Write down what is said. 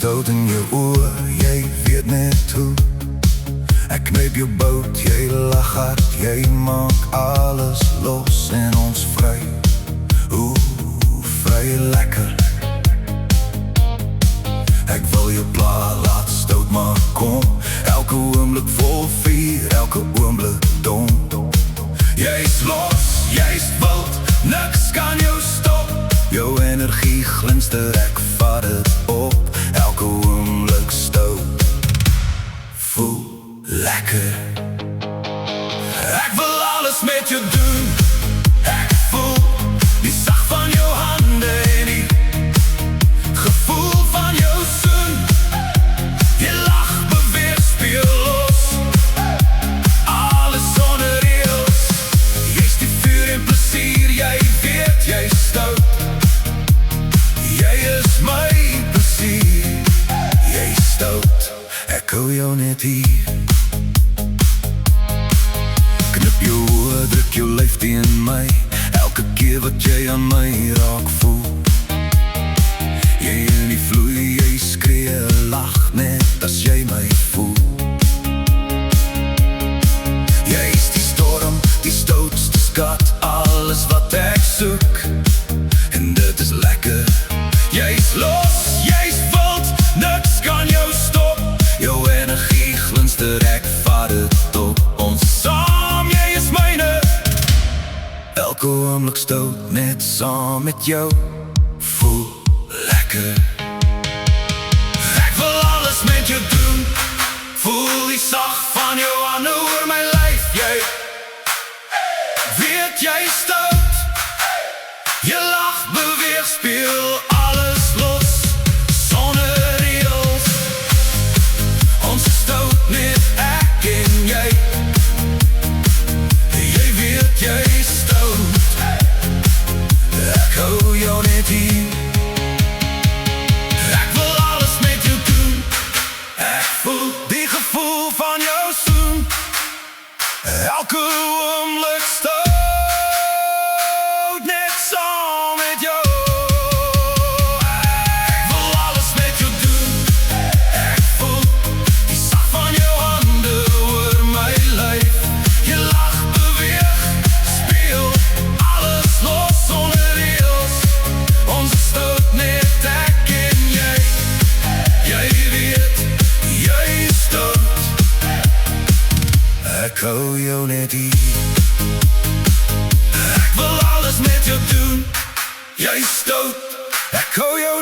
stoot in jou oor, jy weet net hoe. Ek knyp jou bout, jy lag hard, jy maak alles los en ons vry. Vry lekker. Ek wil jou pla, laat stoot maar kom. Elke oomblik vol vuur, elke oomblik dom. Jy's los, jy's wild, niks kan jou stop. Jou energie glinster, ek vat het op. Elke oomblik stoot, voel lekker. Ek wil alles met jou doen. Ek voel die sag van jou hande en die gevoel van jou soen. Je lach, beweeg, speel los. Alles sonder reëls. Jy's die vuur en plesier, jy weet jy stout. Jy is my plesier, jy stout. Ek hou jou net hier. Knip jou oor, druk jou lyf teen my. Elke keer wat jy aan my raak voel. Jy in die vloei, jy skree, lach net as jy my voel. Jy is die storm, die stoutste skat, alles wat ek soek. En dit is lekker. Jy's los, jy's wild, niks kan jou stop. Jou energie glinster, ek vat het op. Ons saam, jy is myne. Elke oomblik stoot, net saam met jou. Voel lekker. Ek wil alles met jou doen. Voel die sag van jou hande oor my lyf. Jy weet jy stout. Je lach, beweeg, speel alles los. Sonder reëls. Ons stout net ek en jy. Jy weet jy stout. Ek hou jou net hier. Ek wil alles met jou doen. Ek voel die gevoel van jou soen. Elke oomblik stout. Net saam met jou. Ek wil alles met jou doen. Ek voel die sag van jou hande oor my lyf. Je lach, beweeg, speel alles los sonder reëls. Ons stoot net ek en jy. Jy weet, jy stoot. Ek hou jou net hier. Ek wil alles met jou doen. Jy stoot. Ek hou jou